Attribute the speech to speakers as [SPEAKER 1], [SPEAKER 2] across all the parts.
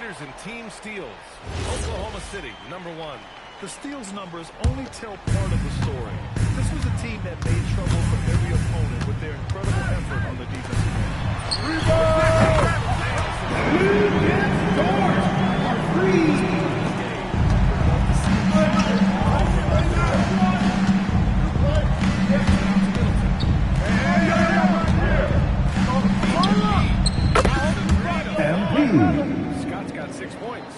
[SPEAKER 1] leaders in team steals. Oklahoma City, #1.
[SPEAKER 2] The steals numbers only tell part of the story. This was a team that made trouble for every opponent with their incredible effort on the defensive end.
[SPEAKER 1] Scott's got 6 points.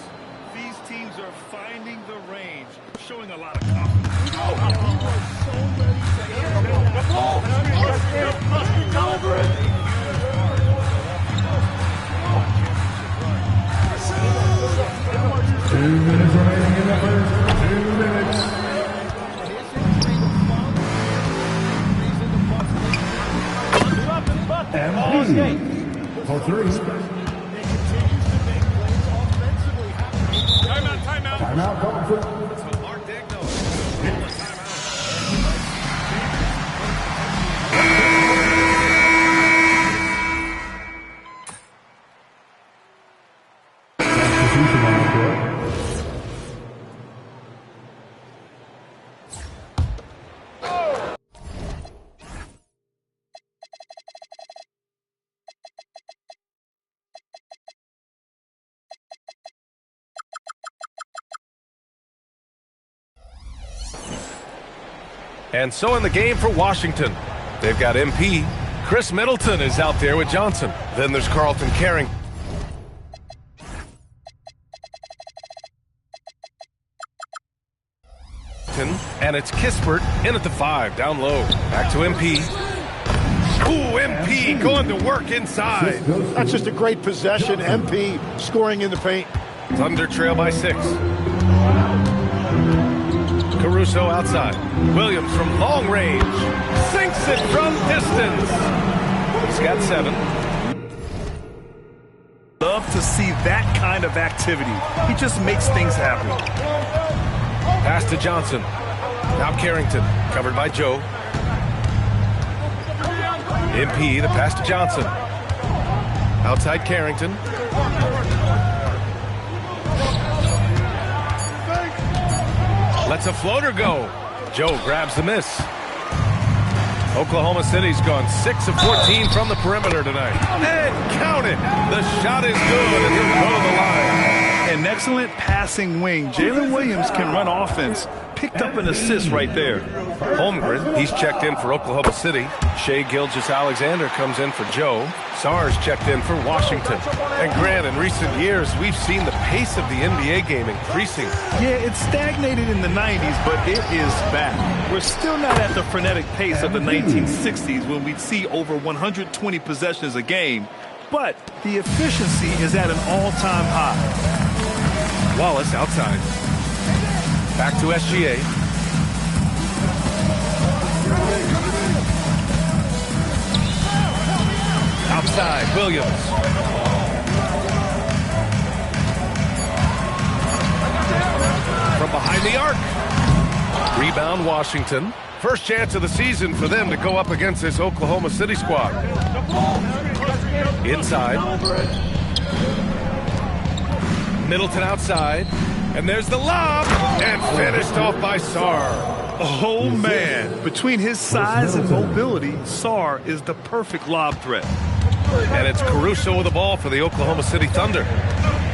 [SPEAKER 2] These teams are finding the range, showing a lot of confidence. He was so ready to
[SPEAKER 3] 2 minutes remaining in the first. 2 minutes. MP for 3. Timeout coming for.
[SPEAKER 1] So Mark Daigneault.
[SPEAKER 3] Substitution on the court.
[SPEAKER 1] And so in the game for Washington, they've got MP. Chris Middleton is out there with Johnson. Then there's Carlton Carrington. And it's Kispert in at the 5, down low. Back to MP. Ooh, MP going to work inside.
[SPEAKER 4] That's just a great possession. MP scoring in the paint.
[SPEAKER 1] Thunder trail by 6. Caruso outside. Williams from long range. Sinks it from distance. He's got 7.
[SPEAKER 2] Love to see that kind of activity. He just makes things happen.
[SPEAKER 1] Pass to Johnson. Now Carrington. Covered by Joe. MP, the pass to Johnson. Outside Carrington. Lets a floater go. Joe grabs the miss. Oklahoma City's gone 6 of 14 from the perimeter tonight. And count it. The shot is good, and he'll go to the line.
[SPEAKER 2] An excellent passing wing. Jalen Williams can run offense. Picked up an assist right there.
[SPEAKER 1] Holmgren, he's checked in for Oklahoma City. Shai Gilgeous-Alexander comes in for Joe. Sarge checked in for Washington. And Grant, in recent years, we've seen the pace of the NBA game increasing.
[SPEAKER 2] Yeah, it stagnated in the 90s, but it is back. We're still not at the frenetic pace of the 1960s when we'd see over 120 possessions a game, but the efficiency is at an all-time high.
[SPEAKER 1] Wallace outside. Back to SGA. Outside, Williams. From behind the arc. Rebound, Washington. First chance of the season for them to go up against this Oklahoma City squad. Inside. Middleton outside. And there's the lob. And finished off by Sarr.
[SPEAKER 2] Oh, man. Between his size and mobility, Sarr is the perfect lob threat.
[SPEAKER 1] And it's Caruso with the ball for the Oklahoma City Thunder.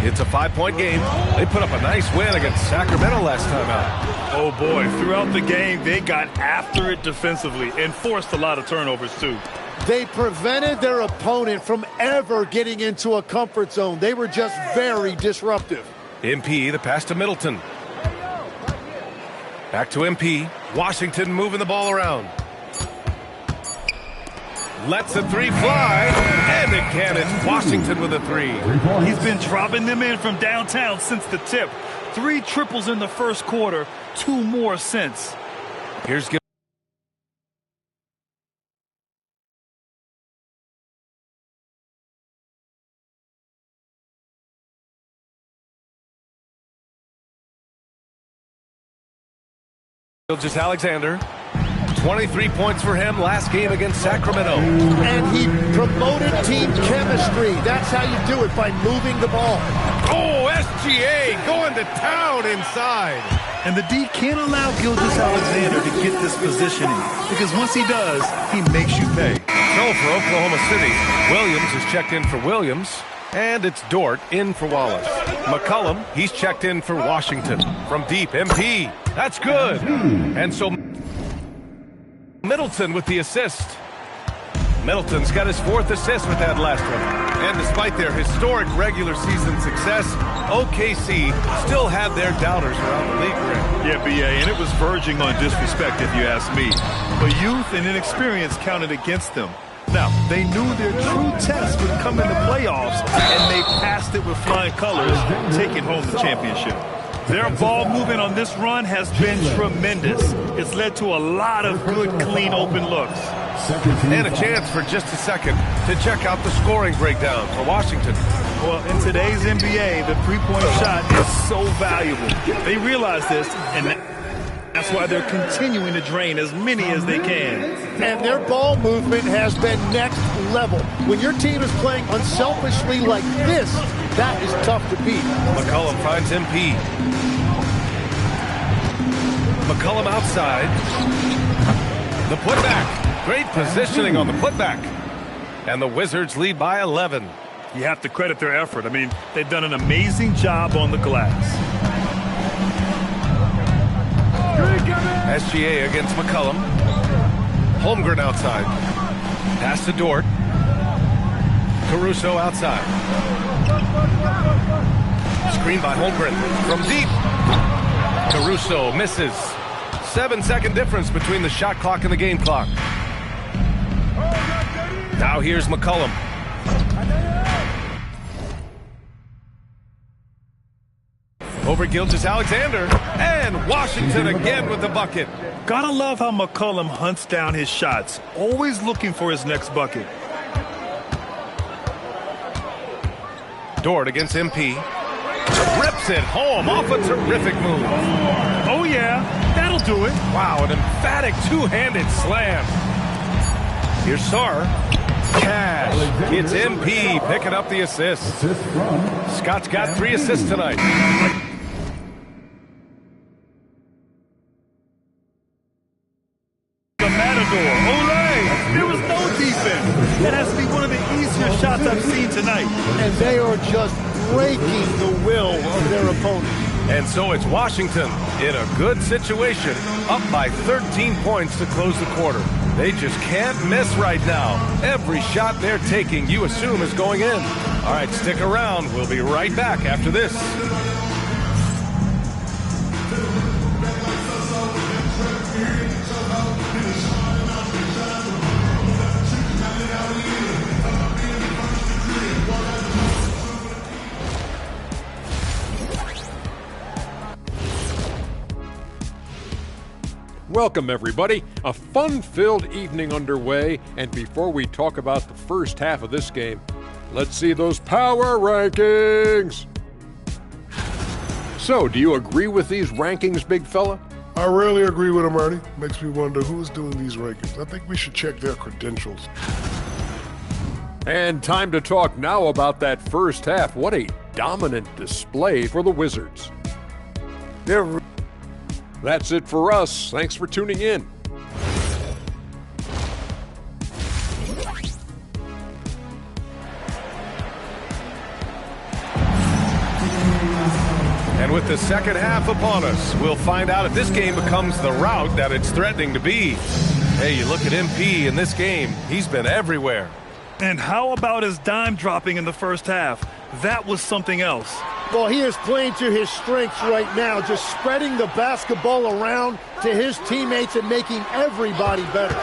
[SPEAKER 1] It's a 5-point game. They put up a nice win against Sacramento last time out.
[SPEAKER 2] Oh, boy. Throughout the game, they got after it defensively and forced a lot of turnovers, too.
[SPEAKER 4] They prevented their opponent from ever getting into a comfort zone. They were just very disruptive.
[SPEAKER 1] MP, the pass to Middleton. Back to MP. Washington moving the ball around. Lets a 3 fly. And again, it's Washington with a 3.
[SPEAKER 2] He's been dropping them in from downtown since the tip. 3 triples in the first quarter, 2 more since.
[SPEAKER 1] Here's Gilgeous-Alexander. 23 points for him last game against Sacramento.
[SPEAKER 4] And he promoted team chemistry. That's how you do it, by moving the ball.
[SPEAKER 1] Oh, SGA going to town inside.
[SPEAKER 2] And the D can't allow Gilgeous-Alexander to get this positioning, because once he does, he makes you pay.
[SPEAKER 1] So for Oklahoma City, Williams is checked in for Williams, and it's Dort in for Wallace. McCollum, he's checked in for Washington. From deep, MP. That's good. And so Middleton with the assist. Middleton's got his 4th assist with that last one. And despite their historic regular season success, OKC still had their doubters around the league rim.
[SPEAKER 2] Yeah, BA, and it was verging on disrespect if you ask me. But youth and inexperience counted against them. Now, they knew their true test would come in the playoffs, and they passed it with flying colors, taking home the championship. Their ball movement on this run has been tremendous. It's led to a lot of good, clean, open looks.
[SPEAKER 1] And a chance for just a second to check out the scoring breakdown for Washington.
[SPEAKER 2] Well, in today's NBA, the three-point shot is so valuable. They realize this, and that's why they're continuing to drain as many as they can.
[SPEAKER 4] And their ball movement has been next level. When your team is playing unselfishly like this, that is tough to beat.
[SPEAKER 1] McCollum finds MP. McCollum outside. The putback. Great positioning on the putback. And the Wizards lead by 11.
[SPEAKER 2] You have to credit their effort. I mean, they've done an amazing job on the glass.
[SPEAKER 1] SGA against McCollum. Holmgren outside. Pass to Dort. Caruso outside. Screen by Holmgren from deep. Caruso misses. 7-second difference between the shot clock and the game clock. Now here's McCollum. Over Gilgeous-Alexander, and Washington again with the bucket.
[SPEAKER 2] Gotta love how McCollum hunts down his shots, always looking for his next bucket.
[SPEAKER 1] Dort against MP. Rips it home off a terrific move.
[SPEAKER 2] Oh yeah, that'll do it.
[SPEAKER 1] Wow, an emphatic two-handed slam. Here's Sarr. Cash. It's MP picking up the assist. Scott's got 3 assists tonight.
[SPEAKER 2] The Matador. Olay! There was no defense. That has to be one of the easier shots I've seen tonight.
[SPEAKER 4] And they are just breaking the will of their opponent.
[SPEAKER 1] And so it's Washington in a good situation, up by 13 points to close the quarter. They just can't miss right now. Every shot they're taking, you assume, is going in. All right, stick around. We'll be right back after this.
[SPEAKER 5] Welcome, everybody. A fun-filled evening underway, and before we talk about the first half of this game, let's see those power rankings. So, do you agree with these rankings, big fella?
[SPEAKER 6] I rarely agree with him, Ernie. Makes me wonder who's doing these rankings. I think we should check their credentials.
[SPEAKER 5] And time to talk now about that first half. What a dominant display for the Wizards. That's it for us. Thanks for tuning in.
[SPEAKER 1] And with the second half upon us, we'll find out if this game becomes the rout that it's threatening to be. Hey, you look at MP in this game, he's been everywhere.
[SPEAKER 2] And how about his dime dropping in the first half? That was something else.
[SPEAKER 4] Well, he is playing to his strengths right now, just spreading the basketball around to his teammates and making everybody better.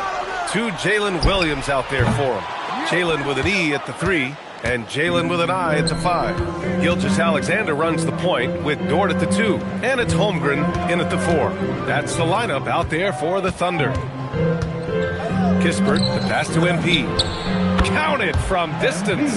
[SPEAKER 1] 2 Jalen Williams out there for him. Jalen with an E at the 3, and Jalen with an I at the 5. Gilgeous-Alexander runs the point with Dort at the 2, and it's Holmgren in at the 4. That's the lineup out there for the Thunder. Kispert, the pass to MP. Counted from distance.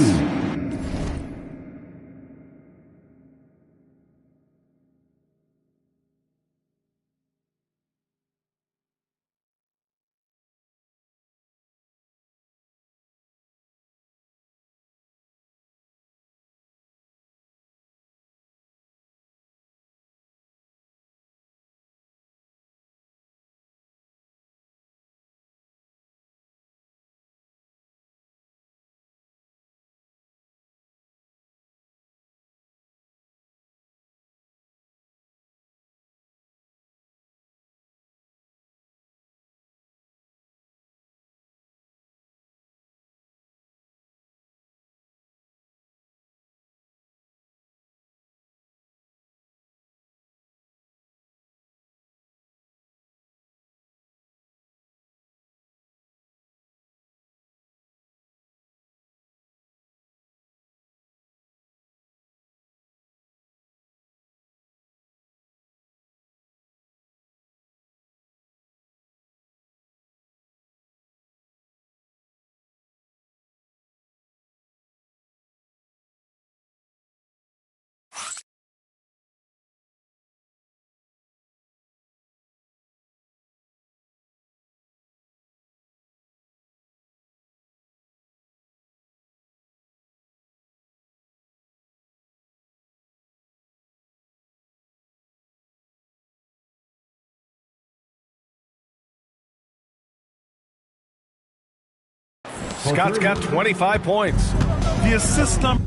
[SPEAKER 1] Scott's got 25 points.
[SPEAKER 2] The assist number.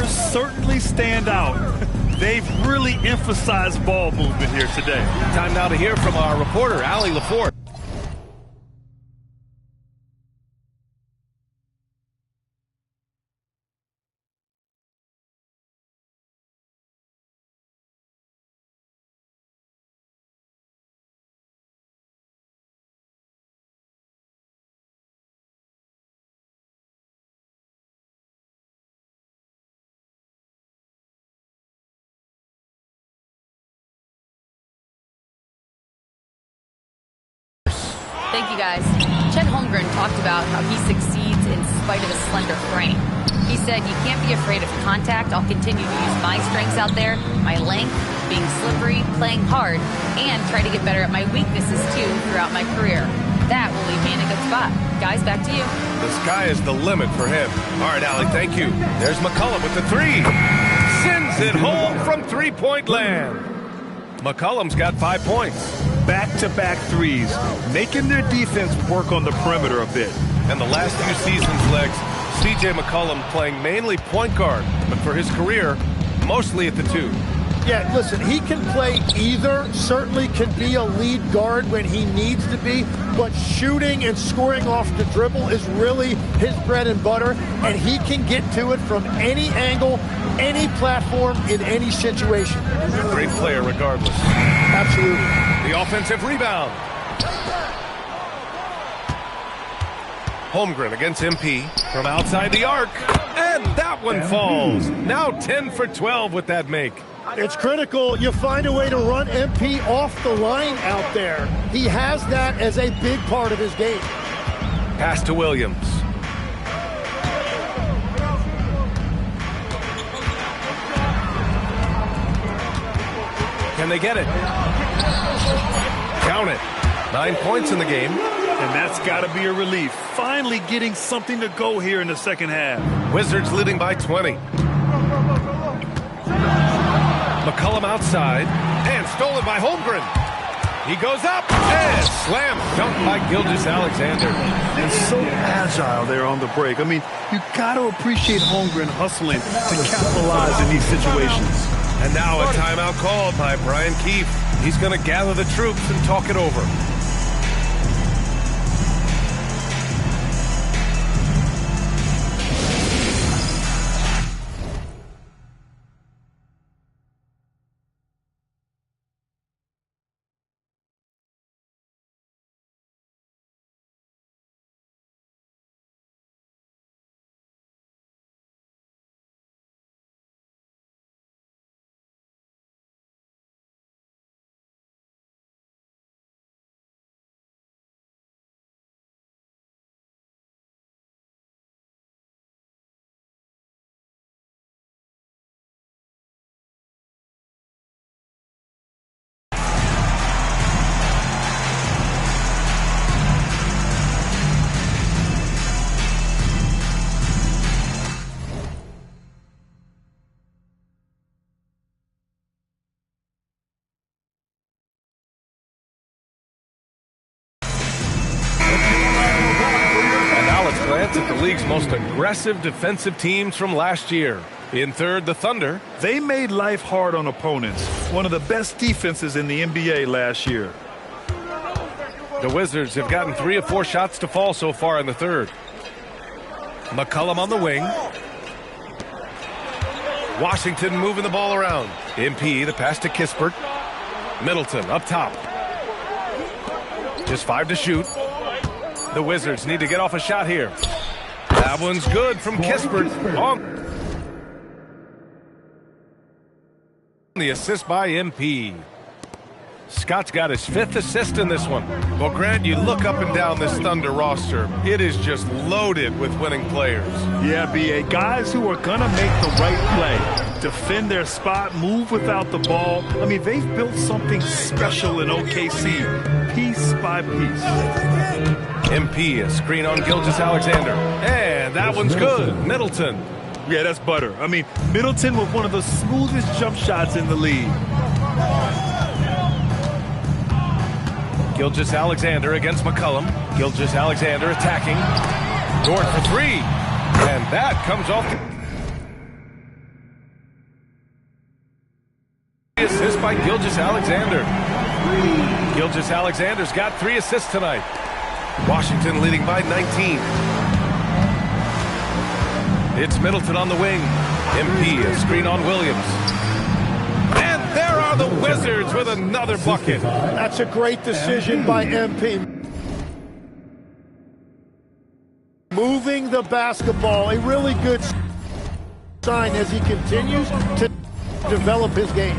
[SPEAKER 2] Certainly stand out. They've really emphasized ball movement here today.
[SPEAKER 1] Time now to hear from our reporter, Allie LaForte.
[SPEAKER 7] Thank you, guys. Chet Holmgren talked about how he succeeds in spite of a slender frame. He said, you can't be afraid of contact. I'll continue to use my strengths out there, my length, being slippery, playing hard, and try to get better at my weaknesses, too, throughout my career. That will leave me in a good spot. Guys, back to you.
[SPEAKER 1] The sky is the limit for him. All right, Allie, thank you. There's McCollum with the three. Sends it home from three-point land. McCollum's got 5 points.
[SPEAKER 2] Back-to-back threes, making their defense work on the perimeter a bit.
[SPEAKER 1] And the last few seasons, Legs, C.J. McCollum playing mainly point guard, but for his career, mostly at the two.
[SPEAKER 4] Yeah, listen, he can play either, certainly can be a lead guard when he needs to be, but shooting and scoring off the dribble is really his bread and butter, and he can get to it from any angle, any platform, in any situation.
[SPEAKER 1] Great player regardless.
[SPEAKER 4] Absolutely.
[SPEAKER 1] The offensive rebound. Holmgren against MP from outside the arc, and that one falls. Now 10 for 12 with that make.
[SPEAKER 4] It's critical you find a way to run MP off the line out there. He has that as a big part of his game.
[SPEAKER 1] Pass to Williams. Can they get it? Count it. 9 points in the game.
[SPEAKER 2] And that's got to be a relief. Finally getting something to go here in the second half.
[SPEAKER 1] Wizards leading by 20. McCollum outside, and stolen by Holmgren. He goes up, and slam dunk by Gilgeous-Alexander.
[SPEAKER 2] And so agile there on the break. I mean, you got to appreciate Holmgren hustling to capitalize in these situations.
[SPEAKER 1] And now a timeout called by Brian Keefe. He's going to gather the troops and talk it over. At the league's most aggressive defensive teams from last year. In third, the Thunder.
[SPEAKER 2] They made life hard on opponents. One of the best defenses in the NBA last year.
[SPEAKER 1] The Wizards have gotten 3 of 4 shots to fall so far in the third. McCollum on the wing. Washington moving the ball around. MP, the pass to Kispert. Middleton up top. Just 5 to shoot. The Wizards need to get off a shot here. That one's good from Kispert. On the assist by MP. Scott's got his 5th assist in this one. Well, Grant, you look up and down this Thunder roster. It is just loaded with winning players.
[SPEAKER 2] Yeah, B.A. Guys who are going to make the right play, defend their spot, move without the ball. I mean, they've built something special in OKC, piece by piece.
[SPEAKER 1] MP, a screen on Gilgeous-Alexander. And that one's good. Middleton.
[SPEAKER 2] Yeah, that's butter. I mean, Middleton with one of the smoothest jump shots in the league.
[SPEAKER 1] Gilgeous-Alexander against McCollum. Gilgeous-Alexander attacking. Dort for 3. And that comes off the assist by Gilgeous-Alexander. Gilgeous-Alexander's got 3 assists tonight. Washington leading by 19. It's Middleton on the wing. MP, a screen on Williams. And there are the Wizards with another bucket.
[SPEAKER 4] That's a great decision by MP. Moving the basketball, a really good sign as he continues to develop his game.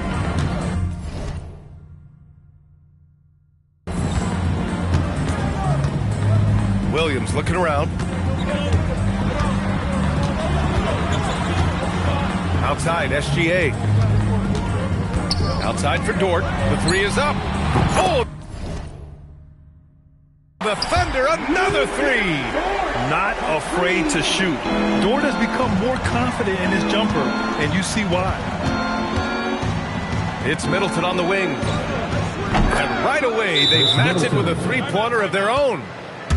[SPEAKER 1] Williams looking around. Outside, SGA. Outside for Dort. The 3 is up. Oh! The Thunder, another 3.
[SPEAKER 2] Not afraid to shoot. Dort has become more confident in his jumper, and you see why.
[SPEAKER 1] It's Middleton on the wing. And right away, they match it with a 3-pointer of their own.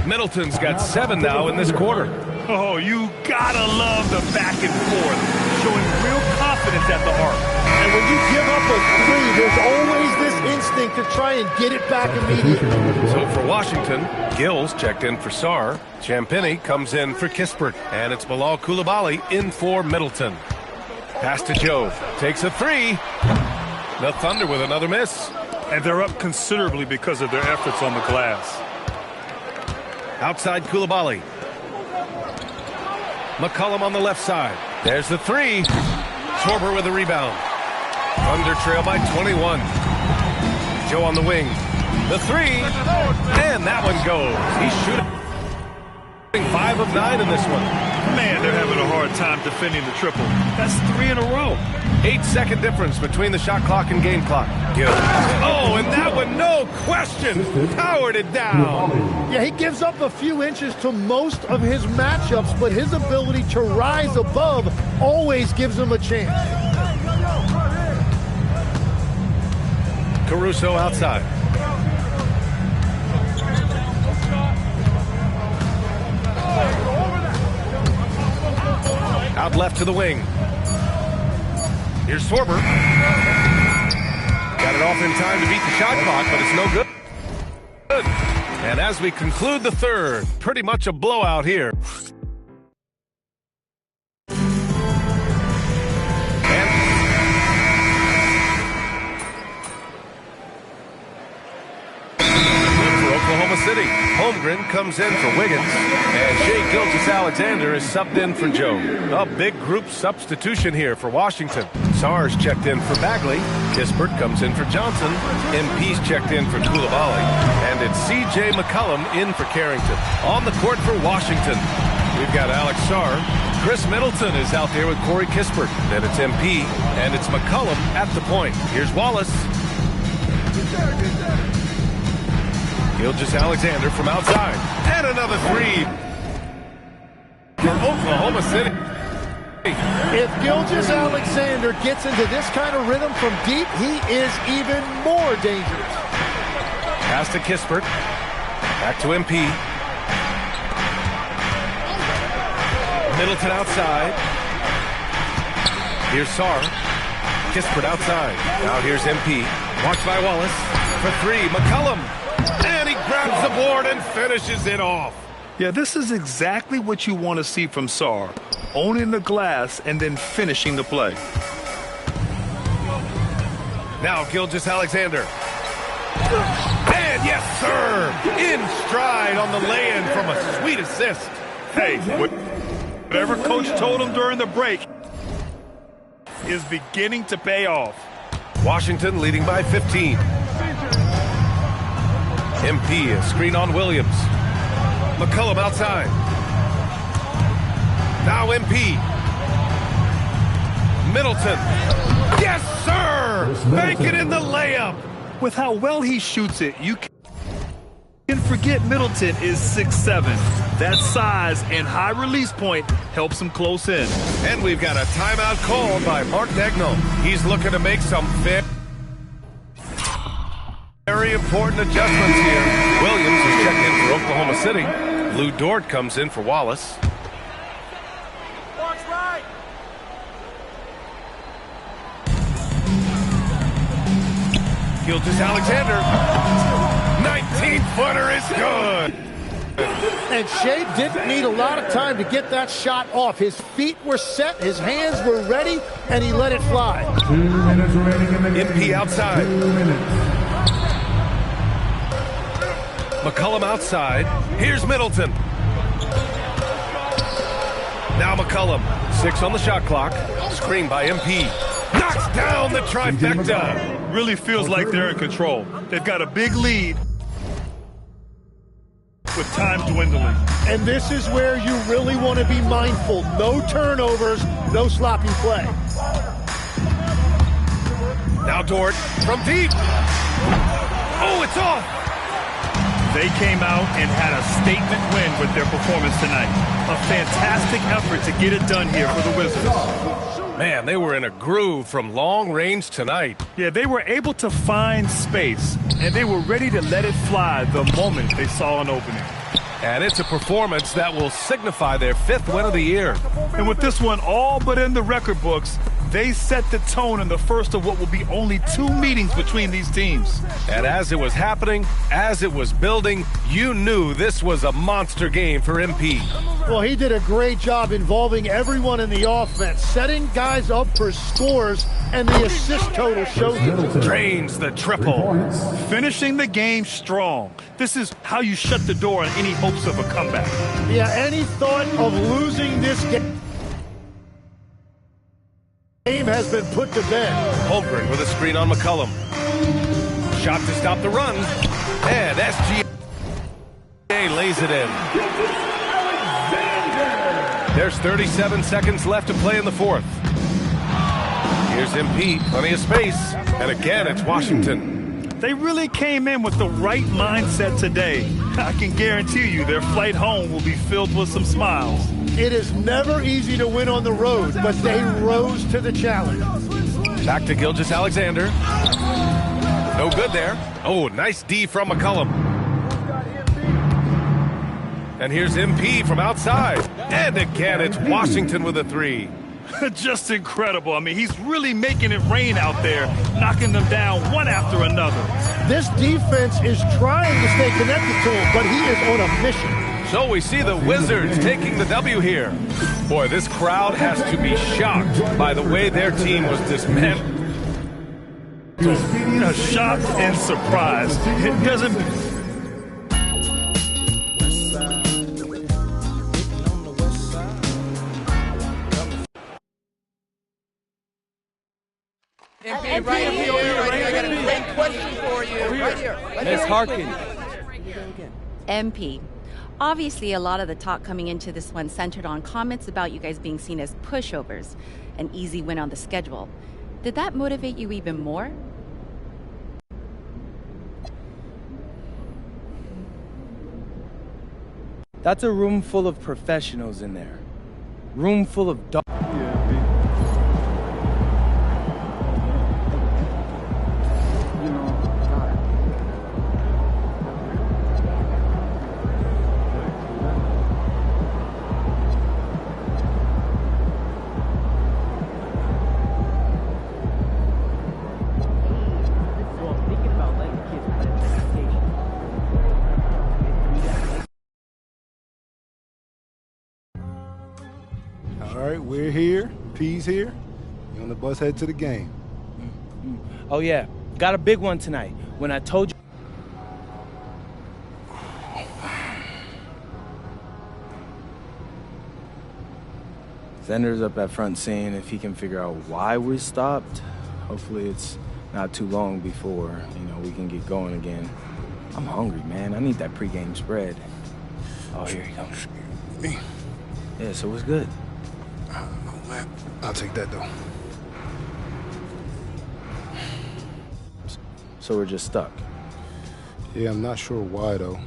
[SPEAKER 1] Middleton's got 7 now in this quarter.
[SPEAKER 2] Oh, you gotta love the back and forth, showing real confidence at the arc.
[SPEAKER 4] And when you give up a 3, there's always this instinct to try and get it back immediately.
[SPEAKER 1] So for Washington, Gills checked in for Sarr. Champagnie comes in for Kispert. And it's Bilal Coulibaly in for Middleton. Pass to Joe. Takes a 3. The Thunder with another miss.
[SPEAKER 2] And they're up considerably because of their efforts on the glass.
[SPEAKER 1] Outside Coulibaly. McCollum on the left side. There's the 3. Sorber with a rebound. Thunder trail by 21. Joe on the wing. The 3. And that one goes. He's shooting 5 of 9 in this one.
[SPEAKER 2] Man, they're having a hard time defending the triple. That's 3 in a row.
[SPEAKER 1] 8-second difference between the shot clock and game clock. Gill. Oh, and that one, no question, powered it down.
[SPEAKER 4] Yeah, he gives up a few inches to most of his matchups, but his ability to rise above always gives him a chance.
[SPEAKER 1] Caruso outside. Out left to the wing. Here's Sorber. Got it off in time to beat the shot clock, but it's no good. And as we conclude the third, pretty much a blowout here. Oklahoma City. Holmgren comes in for Wiggins, and Shai Gilgeous-Alexander is subbed in for Joe. A big group substitution here for Washington. Sarr's checked in for Bagley. Kispert comes in for Johnson. MP's checked in for Coulibaly. And it's C.J. McCollum in for Carrington. On the court for Washington, we've got Alex Sarr. Chris Middleton is out there with Corey Kispert. Then it's MP, and it's McCollum at the point. Here's Wallace. Gilgeous-Alexander from outside. And another 3 for Oklahoma City.
[SPEAKER 4] If Gilgeous-Alexander gets into this kind of rhythm from deep, he is even more dangerous.
[SPEAKER 1] Pass to Kispert. Back to MP. Middleton outside. Here's Sarr. Kispert outside. Now here's MP. Watched by Wallace. For 3, McCollum. And he grabs the board and finishes it off.
[SPEAKER 2] Yeah, this is exactly what you want to see from Sarr. Owning the glass and then finishing the play.
[SPEAKER 1] Now Gilgeous-Alexander. And yes, sir! In stride on the lay-in from a sweet assist.
[SPEAKER 2] Hey, what? Whatever coach told him during the break is beginning to pay off.
[SPEAKER 1] Washington leading by 15. MP, a screen on Williams. McCollum outside. Now MP. Middleton. Yes, sir! Bank it in the layup.
[SPEAKER 2] With how well he shoots it, you can forget Middleton is 6'7". That size and high release point helps him close in.
[SPEAKER 1] And we've got a timeout called by Mark Daigneault. He's looking to make some very important adjustments here. Williams is checked in for Oklahoma City. Lou Dort comes in for Wallace. Gilgeous-Alexander. 19-footer is good.
[SPEAKER 4] And Shea didn't need a lot of time to get that shot off. His feet were set, his hands were ready, and he let it fly.
[SPEAKER 3] 2 minutes remaining in the game.
[SPEAKER 1] MP outside.
[SPEAKER 3] 2 minutes.
[SPEAKER 1] McCollum outside. Here's Middleton. Now McCollum. 6 on the shot clock. Screen by MP. Knocks down the trifecta.
[SPEAKER 2] Really feels like they're in control. They've got a big lead with time dwindling.
[SPEAKER 4] And this is where you really want to be mindful. No turnovers, no sloppy play.
[SPEAKER 1] Now Dort from deep. Oh, it's off.
[SPEAKER 2] They came out and had a statement win with their performance tonight. A fantastic effort to get it done here for the Wizards.
[SPEAKER 1] Man, they were in a groove from long range tonight.
[SPEAKER 2] Yeah, they were able to find space, and they were ready to let it fly the moment they saw an opening.
[SPEAKER 1] And it's a performance that will signify their 5th win of the year.
[SPEAKER 2] And with this one all but in the record books, they set the tone in the first of what will be only 2 meetings between these teams.
[SPEAKER 1] And as it was happening, as it was building, you knew this was a monster game for MP.
[SPEAKER 4] Well, he did a great job involving everyone in the offense, setting guys up for scores, and the assist total shows it.
[SPEAKER 1] Drains the triple.
[SPEAKER 2] Finishing the game strong. This is how you shut the door on any hopes of a comeback.
[SPEAKER 4] Yeah, any thought of losing this game has been put to bed.
[SPEAKER 1] Holmgren with a screen on McCollum. Shot to stop the run. And SGA lays it in. There's 37 seconds left to play in the 4th. Here's MP, plenty of space. And again, it's Washington.
[SPEAKER 2] They really came in with the right mindset today. I can guarantee you their flight home will be filled with some smiles.
[SPEAKER 4] It is never easy to win on the road, but they rose to the challenge.
[SPEAKER 1] Back to Gilgeous-Alexander. No good there. Oh, nice D from McCollum. And here's MP from outside. And again, it's Washington with a 3.
[SPEAKER 2] Just incredible. I mean, he's really making it rain out there, knocking them down one after another.
[SPEAKER 4] This defense is trying to stay connected to him, but he is on a mission.
[SPEAKER 1] So we see the Wizards taking the W here. Boy, this crowd has to be shocked by the way their team was dismantled.
[SPEAKER 2] Shocked and surprised. It doesn't...
[SPEAKER 8] MP, right here. I got a great question for you. Right here.
[SPEAKER 9] Miss Harkin.
[SPEAKER 7] MP. Obviously, a lot of the talk coming into this one centered on comments about you guys being seen as pushovers, an easy win on the schedule. Did that motivate you even more?
[SPEAKER 9] That's a room full of professionals in there. Room full of dogs.
[SPEAKER 10] All right, we're here. P's here. You on the bus head to the game.
[SPEAKER 9] Oh, yeah. Got a big one tonight. When I told you. Zender's up at front seeing if he can figure out why we stopped. Hopefully it's not too long before, we can get going again. I'm hungry, man. I need that pregame spread. Oh, here you go.
[SPEAKER 10] Me?
[SPEAKER 9] Yeah, so what's good?
[SPEAKER 10] Oh, man. I'll take that, though.
[SPEAKER 9] So we're just stuck?
[SPEAKER 10] Yeah, I'm not sure why, though.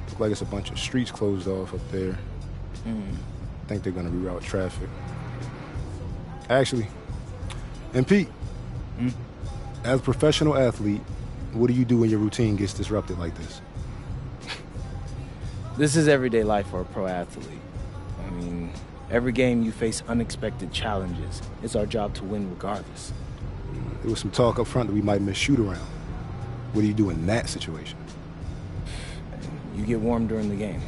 [SPEAKER 10] Look like it's a bunch of streets closed off up there. I think they're going to reroute traffic. Actually, and Pete, as a professional athlete, what do you do when your routine gets disrupted like this?
[SPEAKER 9] This is everyday life for a pro athlete. I mean, every game you face unexpected challenges. It's our job to win regardless.
[SPEAKER 10] There was some talk up front that we might miss shoot around. What do you do in that situation?
[SPEAKER 9] You get warm during the game.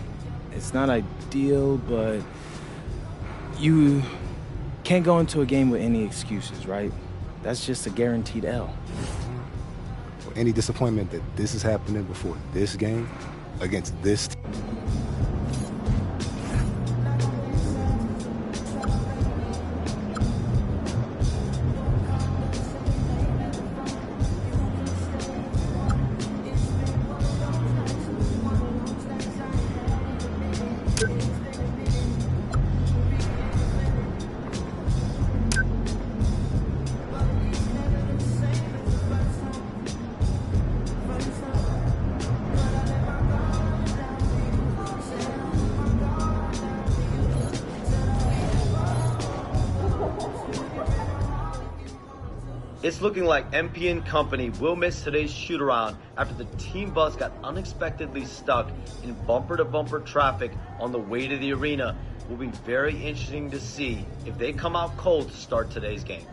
[SPEAKER 9] It's not ideal, but you can't go into a game with any excuses, right? That's just a guaranteed L.
[SPEAKER 10] Any disappointment that this is happening before this game against this team?
[SPEAKER 11] It's looking like MP and company will miss today's shoot-around after the team bus got unexpectedly stuck in bumper-to-bumper traffic on the way to the arena. It will be very interesting to see if they come out cold to start today's game.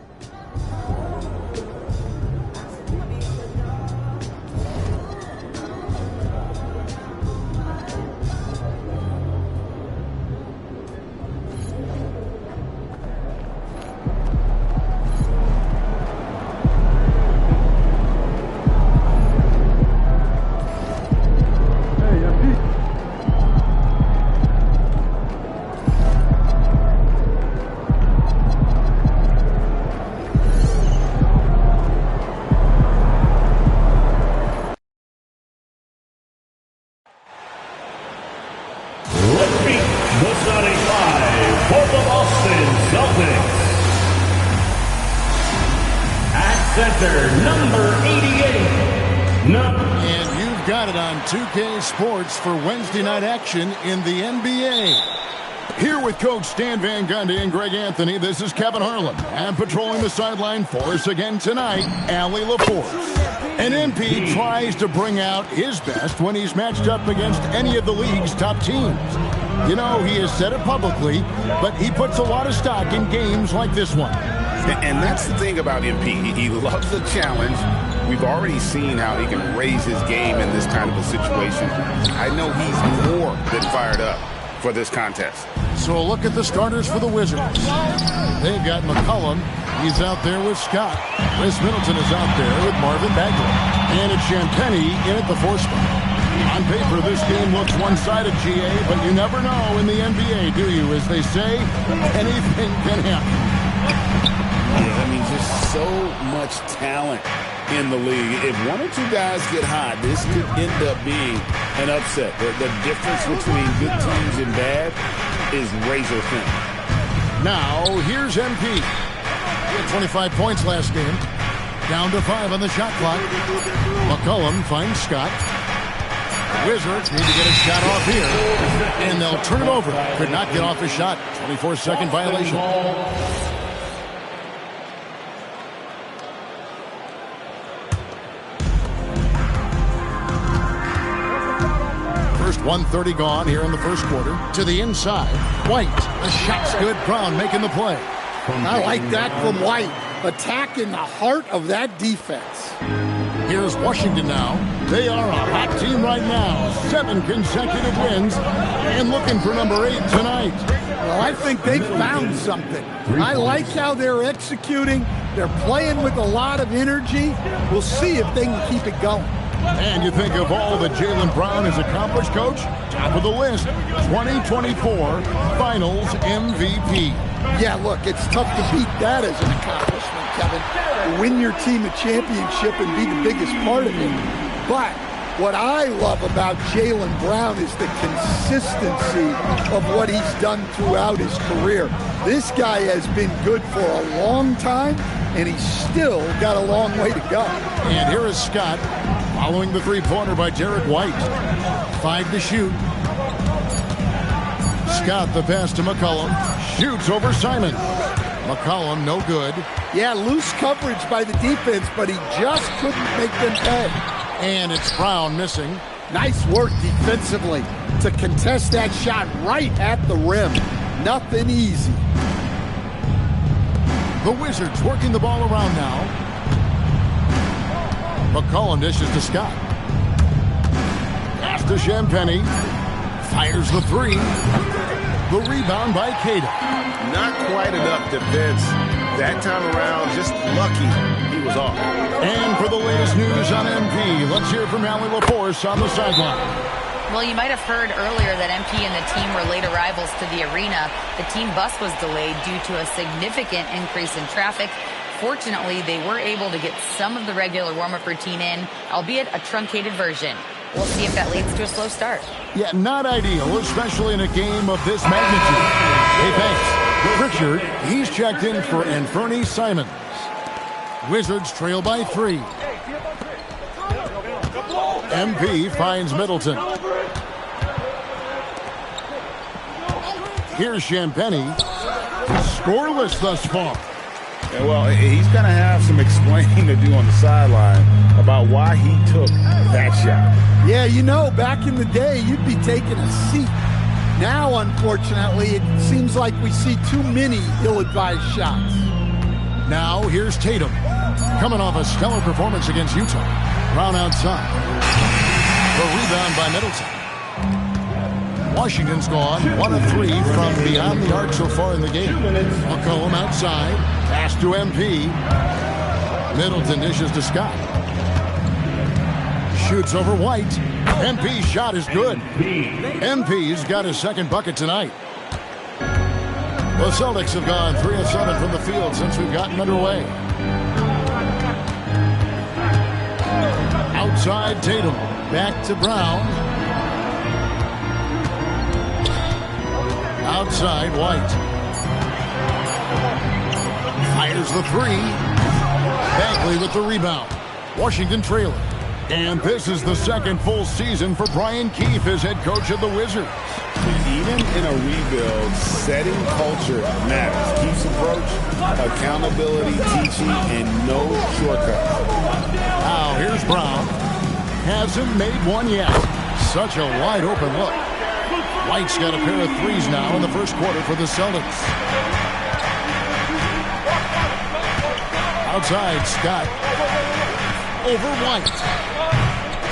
[SPEAKER 12] And you've got it on 2K Sports for Wednesday night action in the NBA. Here with Coach Stan Van Gundy and Greg Anthony, this is Kevin Harlan. And patrolling the sideline for us again tonight, Allie LaForce. And MP tries to bring out his best when he's matched up against any of the league's top teams. You know, he has said it publicly, but he puts a lot of stock in games like this one.
[SPEAKER 13] And that's the thing about MP. He loves the challenge. We've already seen how he can raise his game in this kind of a situation. I know he's more than fired up for this contest.
[SPEAKER 12] So a look at the starters for the Wizards. They've got McCollum. He's out there with Scott. Chris Middleton is out there with Marvin Bagley. And it's Champagnie in at the 4 spot. On paper, this game looks one-sided, GA, but you never know in the NBA, do you? As they say, anything can happen.
[SPEAKER 13] Yeah, I mean, just so much talent in the league. If one or two guys get hot, this could end up being an upset. The difference between good teams and bad is razor thin.
[SPEAKER 12] Now, here's MP. He had 25 points last game. Down to 5 on the shot clock. McCollum finds Scott. The Wizards need to get a shot off here. And they'll turn it over. Could not get off his shot. 24-second violation. First 1:30 gone here in the first quarter. To the inside. White. The shot's good. Brown making the play.
[SPEAKER 4] I like that from White. Attacking the heart of that defense.
[SPEAKER 12] Here's Washington now. They are a hot team right now. 7 consecutive wins. And looking for number 8 tonight.
[SPEAKER 4] Well, I think they found something. I like how they're executing. They're playing with a lot of energy. We'll see if they can keep it going.
[SPEAKER 12] And you think of all that Jaylen Brown has accomplished, Coach? Top of the list, 2024 Finals MVP.
[SPEAKER 4] Yeah, look, it's tough to beat that as an accomplishment, Kevin. Win your team a championship and be the biggest part of it. But what I love about Jaylen Brown is the consistency of what he's done throughout his career. This guy has been good for a long time, and he's still got a long way to go.
[SPEAKER 12] And here is Scott following the three-pointer by Derek White. 5 to shoot. Scott the pass to McCollum. Shoots over Simon. McCollum no good.
[SPEAKER 4] Yeah, loose coverage by the defense, but he just couldn't make them pay.
[SPEAKER 12] And it's Brown missing.
[SPEAKER 4] Nice work defensively to contest that shot right at the rim. Nothing easy.
[SPEAKER 12] The Wizards working the ball around now. McCollum dishes to Scott. Pass to Champagnie. Fires the three. The rebound by Queta.
[SPEAKER 14] Not quite enough defense that time around. Just lucky he was off.
[SPEAKER 12] And for the latest news on MP, let's hear from Allie LaForce on the sideline.
[SPEAKER 7] Well, you might have heard earlier that MP and the team were late arrivals to the arena. The team bus was delayed due to a significant increase in traffic. Fortunately, they were able to get some of the regular warm-up routine in, albeit a truncated version. We'll see if that leads to a slow start.
[SPEAKER 12] Yeah, not ideal, especially in a game of this magnitude. Hey, thanks. Pritchard, he's checked in for Anfernee Simons. Wizards trail by 3. MP finds Middleton. Here's Champagnie. Scoreless thus far.
[SPEAKER 13] Yeah, well, he's going to have some explaining to do on the sideline about why he took that shot.
[SPEAKER 4] Yeah, you know, back in the day, you'd be taking a seat. Now, unfortunately, it seems like we see too many ill-advised shots.
[SPEAKER 12] Now, here's Tatum. Coming off a stellar performance against Utah. Brown outside. The rebound by Middleton. Washington's gone 1 of 3 from beyond the arc so far in the game. McCollum outside. Pass to MP. Middleton dishes to Scott. Shoots over White. MP's shot is good. MP's got his second bucket tonight. The Celtics have gone 3 of 7 from the field since we've gotten underway. Outside Tatum. Back to Brown. Outside White. Fires the three. Bagley with the rebound. Washington trailing. And this is the second full season for Brian Keefe as head coach of the Wizards.
[SPEAKER 13] Even in a rebuild, setting culture matters. Keefe's approach, accountability, teaching, and no shortcuts.
[SPEAKER 12] Now here's Brown. Hasn't made one yet. Such a wide open look. White's got a pair of threes now in the first quarter for the Celtics. Outside, Scott. Over White.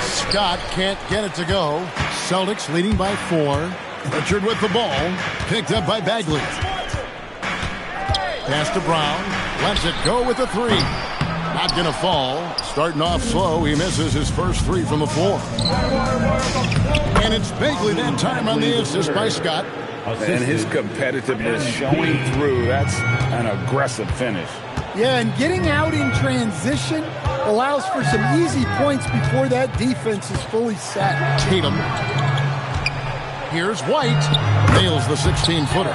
[SPEAKER 12] Scott can't get it to go. Celtics leading by 4. Pritchard with the ball. Picked up by Bagley. Pass to Brown. Lets it go with the 3. Not going to fall. Starting off slow, he misses his first 3 from the floor. And it's Bagley that time on the assist by Scott.
[SPEAKER 13] And his competitiveness showing through. That's an aggressive finish.
[SPEAKER 4] Yeah, and getting out in transition allows for some easy points before that defense is fully set.
[SPEAKER 12] Tatum. Here's White. Nails the 16-footer.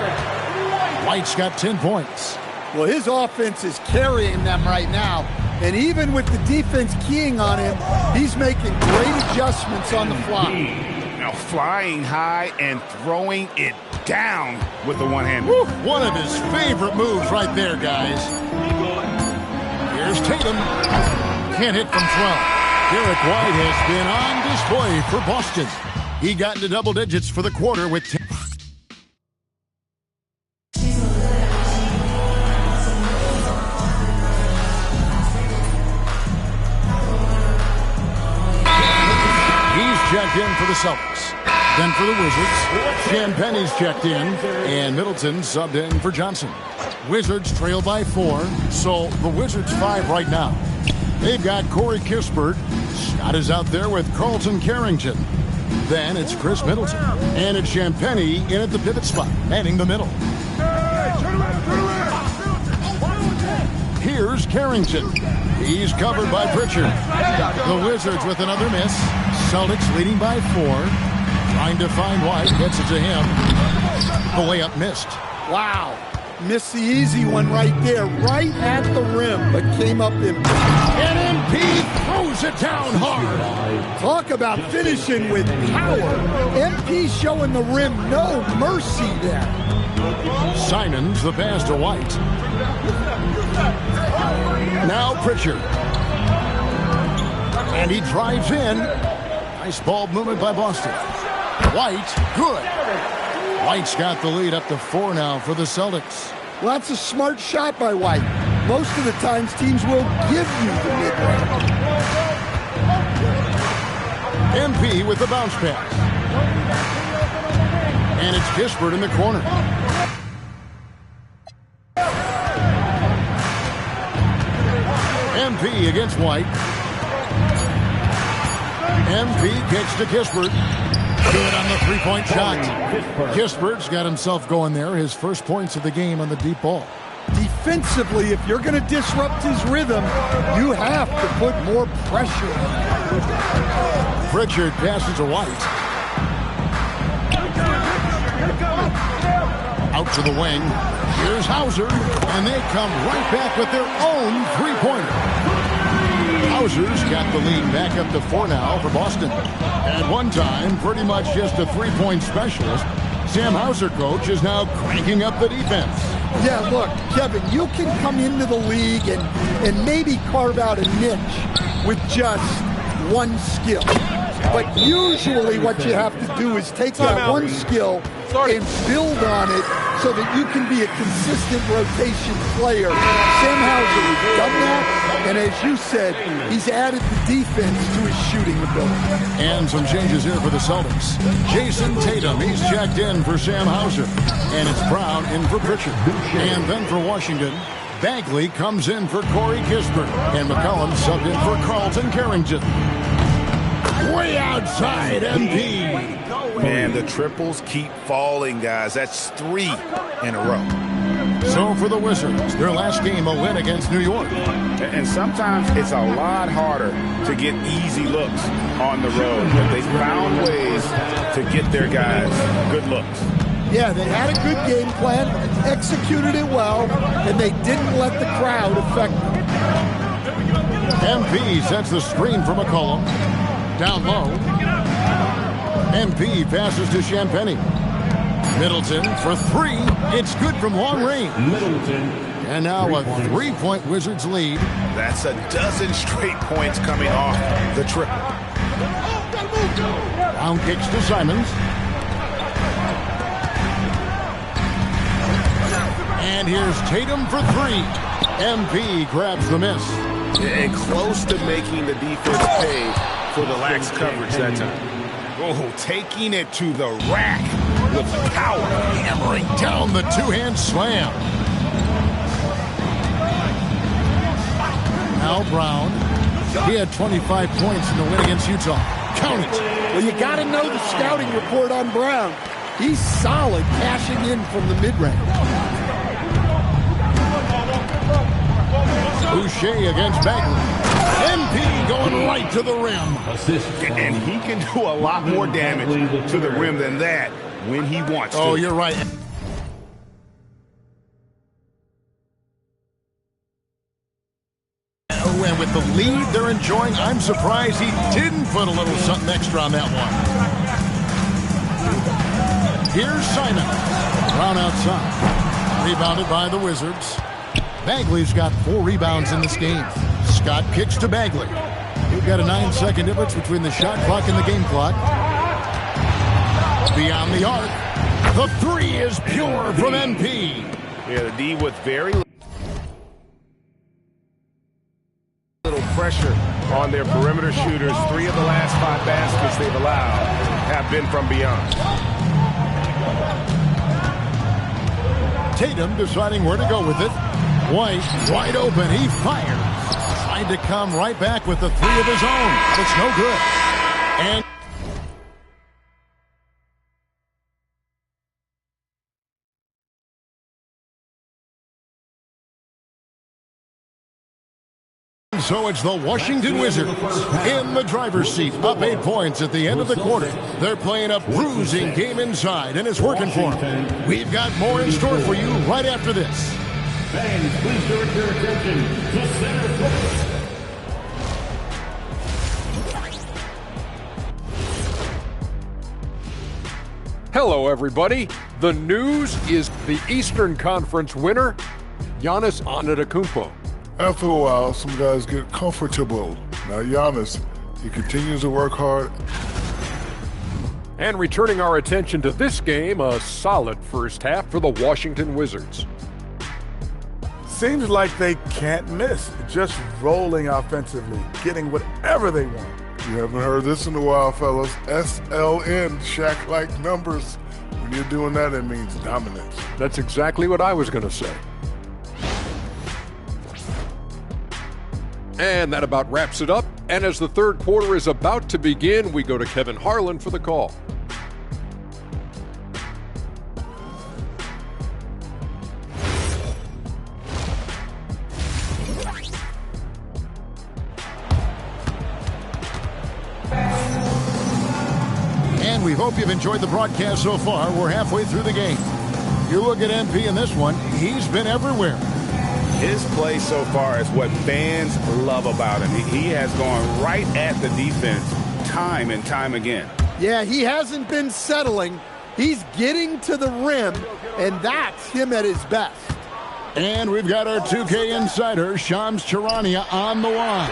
[SPEAKER 12] White's got 10 points.
[SPEAKER 4] Well, his offense is carrying them right now. And even with the defense keying on him, he's making great adjustments on the fly.
[SPEAKER 13] Now flying high and throwing it down with the one-hand.
[SPEAKER 12] One of his favorite moves right there, guys. Here's Tatum. Can't hit from 12. Derek White has been on display for Boston. He got into double digits for the quarter with 10. Checked in for the Celtics. Then for the Wizards, Champagnie's checked in, and Middleton subbed in for Johnson. Wizards trail by 4, so the Wizards 5 right now. They've got Corey Kispert. Scott is out there with Carlton Carrington. Then it's Chris Middleton. And it's Champagnie in at the pivot spot, manning the middle. Here's Carrington. He's covered by Pritchard. The Wizards with another miss. Celtics leading by 4. Trying to find White. Gets it to him. The layup missed.
[SPEAKER 4] Wow. Missed the easy one right there. Right at the rim, but came up in.
[SPEAKER 12] And MP throws it down hard.
[SPEAKER 4] Talk about finishing with power. MP showing the rim no mercy there.
[SPEAKER 12] Simons the pass to White. Now Pritchard. And he drives in. Nice ball movement by Boston. White, good. White's got the lead up to 4 now for the Celtics.
[SPEAKER 4] Well, that's a smart shot by White. Most of the times teams will give you the mid-range.
[SPEAKER 12] MP with the bounce pass. And it's Kispert in the corner. MP against White. MP kicks to Kispert. Good on the three-point shot. Kispert's got himself going there. His first points of the game on the deep ball.
[SPEAKER 4] Defensively, if you're going to disrupt his rhythm, you have to put more pressure on.
[SPEAKER 12] Pritchard passes to White. Out to the wing. Here's Hauser, and they come right back with their own three-pointer. Hauser's got the lead back up to 4 now for Boston. At one time, pretty much just a three-point specialist, Sam Hauser, coach, is now cranking up the defense.
[SPEAKER 4] Yeah, look, Kevin, you can come into the league and maybe carve out a niche with just one skill. But usually what you have to do is take that one skill and build on it so that you can be a consistent rotation player. Sam Hauser has done that, and as you said, he's added the defense to his shooting ability.
[SPEAKER 12] And some changes here for the Celtics. Jason Tatum, he's checked in for Sam Hauser. And it's Brown in for Pritchard. And then for Washington, Bagley comes in for Corey Kispert. And McCollum subbed in for Carlton Carrington. Way outside, MP.
[SPEAKER 14] Man, the triples keep falling, guys. That's 3 in a row.
[SPEAKER 12] So for the Wizards, their last game, a win against New York.
[SPEAKER 14] And sometimes it's a lot harder to get easy looks on the road. But they found ways to get their guys good looks.
[SPEAKER 4] Yeah, they had a good game plan, executed it well, and they didn't let the crowd affect them.
[SPEAKER 12] MP sets the screen for McCollum. Down low. MP passes to Champagnie. Middleton for 3. It's good from long range. Middleton. And now a 3-point Wizards lead.
[SPEAKER 14] That's a dozen straight points coming off the triple.
[SPEAKER 12] Brown kicks to Simons. And here's Tatum for 3. MP grabs the miss.
[SPEAKER 14] And close to making the defense pay for the lax coverage that time. Oh, taking it to the rack with power.
[SPEAKER 12] Hammering down the two-hand slam. Now Brown. He had 25 points in the win against Utah. Count it.
[SPEAKER 4] Well, you got to know the scouting report on Brown. He's solid cashing in from the mid-range.
[SPEAKER 12] Boucher against Bagley. MP going right to the rim.
[SPEAKER 14] And he can do a lot more damage to the rim than that when he wants to.
[SPEAKER 12] Oh, you're right. And with the lead they're enjoying, I'm surprised he didn't put a little something extra on that one. Here's Simon. Brown outside. Rebounded by the Wizards. Bagley's got 4 rebounds in this game. Scott kicks to Bagley. You've got a 9-second difference between the shot clock and the game clock. Beyond the arc. The 3 is pure from MP.
[SPEAKER 14] Yeah, the D with very little pressure on their perimeter shooters. 3 of the last 5 baskets they've allowed have been from beyond.
[SPEAKER 12] Tatum deciding where to go with it. White wide open. He fires. Tried to come right back with the 3 of his own. It's no good. And So it's the Washington Wizards in the driver's seat, up 8 points at the end of the quarter. They're playing a bruising game inside, and it's working for them. We've got more in store for you right after this.
[SPEAKER 3] Fans, please direct your attention to center court.
[SPEAKER 5] Hello, everybody. The news is the Eastern Conference winner, Giannis Antetokounmpo.
[SPEAKER 6] After a while, some guys get comfortable. Now Giannis, he continues to work hard.
[SPEAKER 5] And returning our attention to this game, a solid first half for the Washington Wizards.
[SPEAKER 15] Seems like they can't miss. Just rolling offensively, getting whatever they want.
[SPEAKER 6] You haven't heard this in a while, fellas. SLN, Shaq-like numbers. When you're doing that, it means dominance.
[SPEAKER 5] That's exactly what I was going to say. And that about wraps it up. And as the third quarter is about to begin, we go to Kevin Harlan for the call.
[SPEAKER 12] And we hope you've enjoyed the broadcast so far. We're halfway through the game. You look at MP in this one, he's been everywhere.
[SPEAKER 14] His play so far is what fans love about him. He has gone right at the defense time and time again.
[SPEAKER 4] Yeah, he hasn't been settling. He's getting to the rim, and that's him at his best.
[SPEAKER 12] And we've got our 2K insider, Shams Charania, on the line.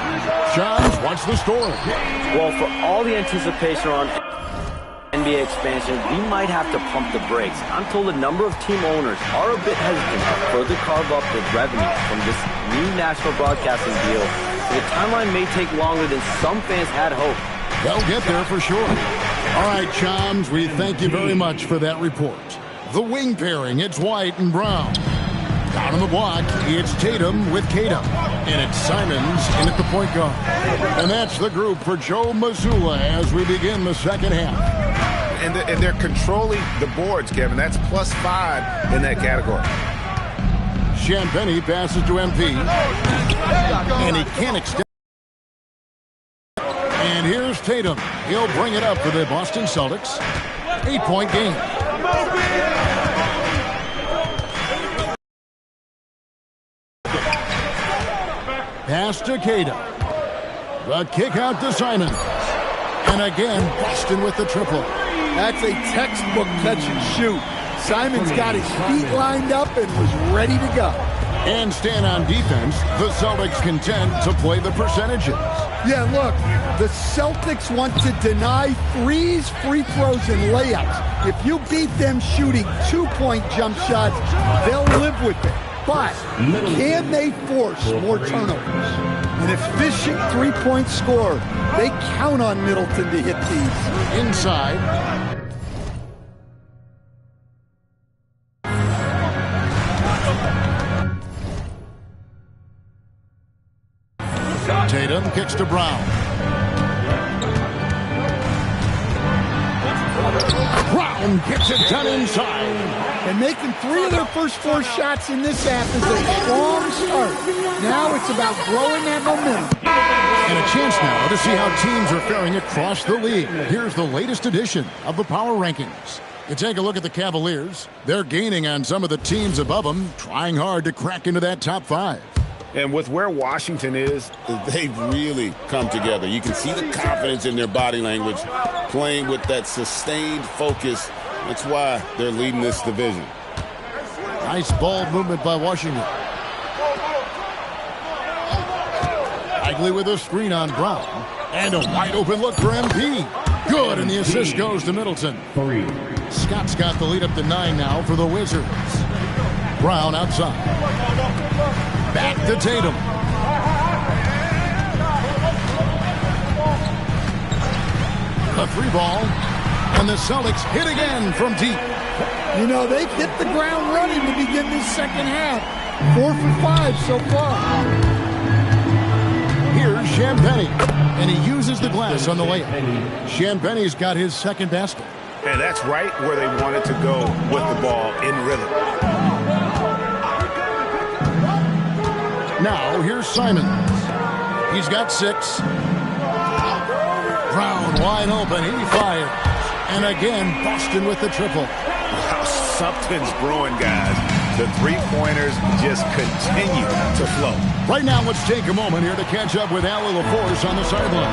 [SPEAKER 12] Shams, what's the story?
[SPEAKER 16] Well, for all the anticipation on NBA expansion, we might have to pump the brakes. I'm told a number of team owners are a bit hesitant to further carve up the revenue from this new national broadcasting deal. So the timeline may take longer than some fans had hoped.
[SPEAKER 12] They'll get there for sure. All right, Shams, we thank you very much for that report. The wing pairing, it's White and Brown. Down on the block, it's Tatum with Tatum. And it's Simons in at the point guard. And that's the group for Joe Mazzulla as we begin the second half.
[SPEAKER 14] And they're controlling the boards, Kevin. That's +5 in that category.
[SPEAKER 12] Champagnie passes to MP. And he can't extend. And here's Tatum. He'll bring it up for the Boston Celtics. 8-point game. Pass to Tatum. The kick out to Simons. And again, Boston with the triple.
[SPEAKER 4] That's a textbook catch and shoot. Simons got his feet lined up and was ready to go.
[SPEAKER 12] And stand on defense, the Celtics content to play the percentages.
[SPEAKER 4] Yeah, look, the Celtics want to deny threes, free throws, and layups. If you beat them shooting 2-point jump shots, they'll live with it. But can they force more turnovers? An efficient three-point scorer. They count on Middleton to hit these.
[SPEAKER 12] Inside. Tatum kicks to Brown. Brown gets it done inside.
[SPEAKER 4] And making 3 of their first 4 shots in this half is a strong start. Now it's about growing that momentum.
[SPEAKER 12] And a chance now to see how teams are faring across the league. Here's the latest edition of the Power Rankings. You take a look at the Cavaliers. They're gaining on some of the teams above them, trying hard to crack into that top 5.
[SPEAKER 14] And with where Washington is, they've really come together. You can see the confidence in their body language, playing with that sustained focus. That's why they're leading this division.
[SPEAKER 12] Nice ball movement by Washington. Bagley with a screen on Brown. And a wide open look for MP. Good, and the assist goes to Middleton. Scott's got the lead up to 9 now for the Wizards. Brown outside. Back to Tatum. A 3 ball. And the Celtics hit again from deep.
[SPEAKER 4] You know, they've hit the ground running to begin this second half. 4 for 5 so far.
[SPEAKER 12] Here's Champagnie. And he uses the glass on the layup. Champagnie's got his second basket.
[SPEAKER 14] And that's right where they wanted to go with the ball, in rhythm.
[SPEAKER 12] Now, here's Simons. He's got 6. Brown wide open. He fired. And again, Boston with the triple.
[SPEAKER 2] Wow, something's brewing, guys. The three-pointers just continue to flow.
[SPEAKER 12] Right now, let's take a moment here to catch up with Allie LaForce on the sideline.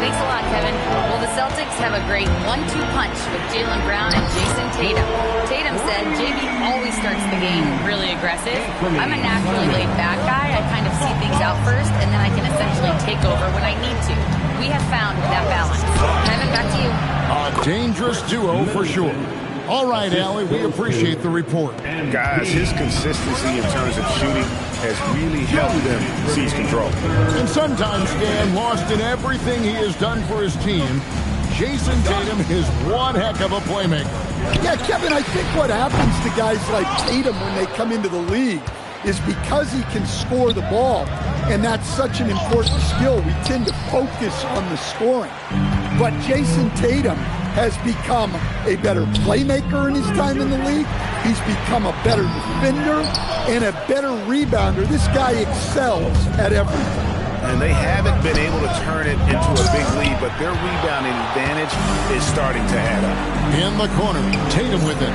[SPEAKER 7] Thanks a lot, Kevin. Well, the Celtics have a great 1-2 punch with Jaylen Brown and Jason Tatum. Tatum said JB always starts the game really aggressive. I'm a naturally laid-back guy. I kind of see things out first, and then I can essentially take over when I need to. We have found that balance. Kevin, back to you.
[SPEAKER 12] A dangerous duo for sure. All right, Allie, we appreciate the report.
[SPEAKER 2] Guys, his consistency in terms of shooting has really helped them seize control.
[SPEAKER 12] And sometimes, Dan, lost in everything he has done for his team, Jason Tatum is one heck of a playmaker.
[SPEAKER 17] Yeah, Kevin, I think what happens to guys like Tatum when they come into the league is because he can score the ball, and that's such an important skill, we tend to focus on the scoring. But Jason Tatum has become a better playmaker in his time in the league. He's become a better defender and a better rebounder. This guy excels at everything.
[SPEAKER 2] And they haven't been able to turn it into a big lead, but their rebounding advantage is starting to add up.
[SPEAKER 12] In the corner, Tatum with it.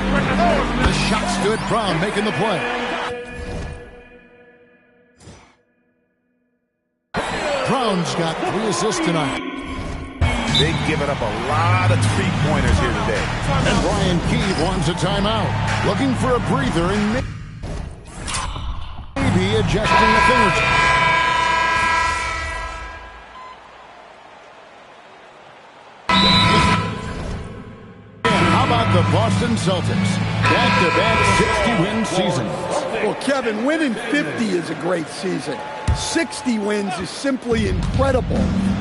[SPEAKER 12] The shot stood. Brown making the play. Brown's got 3 assists tonight.
[SPEAKER 2] They've given up a lot of three-pointers here today.
[SPEAKER 12] And Brian Keith wants a timeout. Looking for a breather and maybe adjusting the fingertips. How about the Boston Celtics? Back-to-back 60-win seasons.
[SPEAKER 17] Well, Kevin, winning 50 is a great season. 60 wins is simply incredible.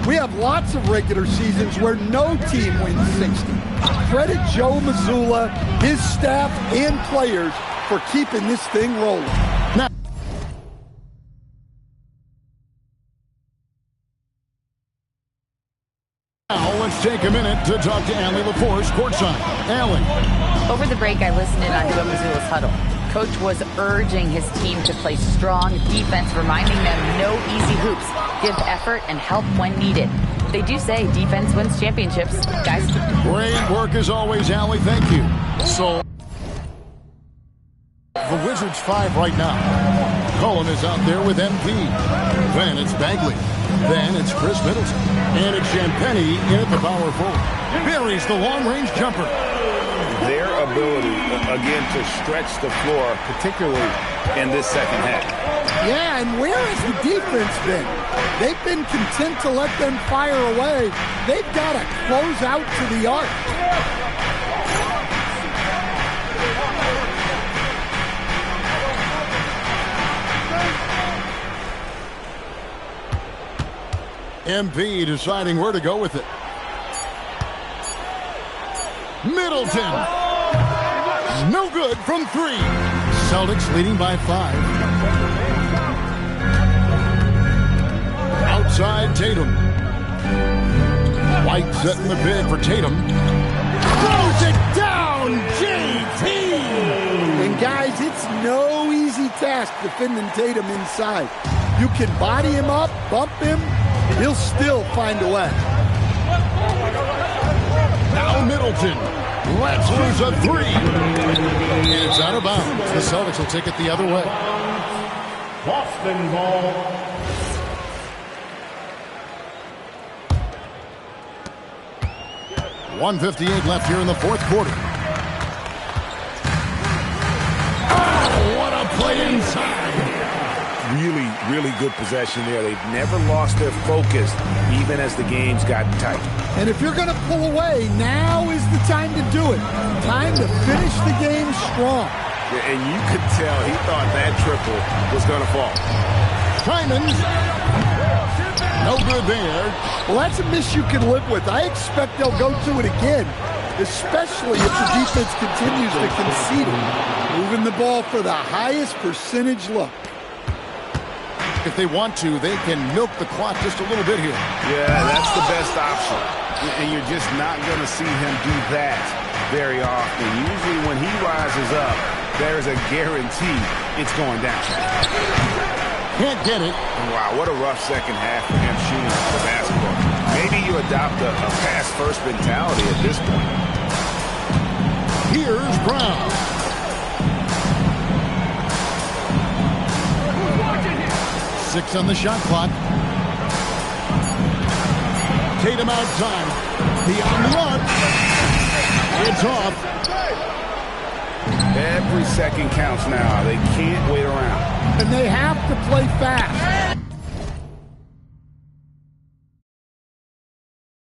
[SPEAKER 17] We have lots of regular seasons where no team wins 60. Credit Joe Mazzulla, his staff, and players for keeping this thing rolling.
[SPEAKER 12] Now let's take a minute to talk to Allie LaForce courtside. Allie.
[SPEAKER 7] Over the break, I listened in on Joe Mazzulla's huddle. Coach was urging his team to play strong defense, reminding them no easy hoops, give effort, and help when needed. They do say defense wins championships, guys.
[SPEAKER 12] Great work as always, Allie. Thank you. So, the Wizards 5 right now. Cullen is out there with MP. Then it's Bagley. Then it's Chris Middleton. And it's Champagnie in at the power forward. Buries the long-range jumper.
[SPEAKER 2] Their ability, again, to stretch the floor, particularly in this second half.
[SPEAKER 17] Yeah, and where has the defense been? They've been content to let them fire away. They've got to close out to the arc.
[SPEAKER 12] MP deciding where to go with it. Middleton. No good from 3. Celtics leading by 5. Outside Tatum. White setting the bid for Tatum. Throws it down, JT!
[SPEAKER 17] And guys, it's no easy task defending Tatum inside. You can body him up, bump him, he'll still find a way.
[SPEAKER 12] Now Middleton. Let's lose a 3. And it's out of bounds. The Celtics will take it the other way.
[SPEAKER 3] Boston ball.
[SPEAKER 12] .158 left here in the fourth quarter. Oh, what a play inside.
[SPEAKER 2] Really good possession there. They've never lost their focus, even as the game's gotten tight.
[SPEAKER 17] And if you're going to pull away, now is the time to do it. Time to finish the game strong.
[SPEAKER 2] Yeah, and you could tell he thought that triple was going to fall.
[SPEAKER 12] Simons. No good there.
[SPEAKER 17] Well, that's a miss you can live with. I expect they'll go to it again, especially if the defense continues to concede it. Moving the ball for the highest percentage look.
[SPEAKER 12] If they want to, they can milk the clock just a little bit here.
[SPEAKER 2] Yeah, that's the best option. And you're just not going to see him do that very often. Usually when he rises up, there's a guarantee it's going down.
[SPEAKER 12] can't get it.
[SPEAKER 14] Wow, what a rough second half for him shooting the basketball. Maybe you adopt a pass-first mentality at this point.
[SPEAKER 12] Here's Brown. Six on the shot clock. Tatum outside. Beyond the arc. It's off.
[SPEAKER 14] Every second counts now. They can't wait around.
[SPEAKER 17] And they have to play fast.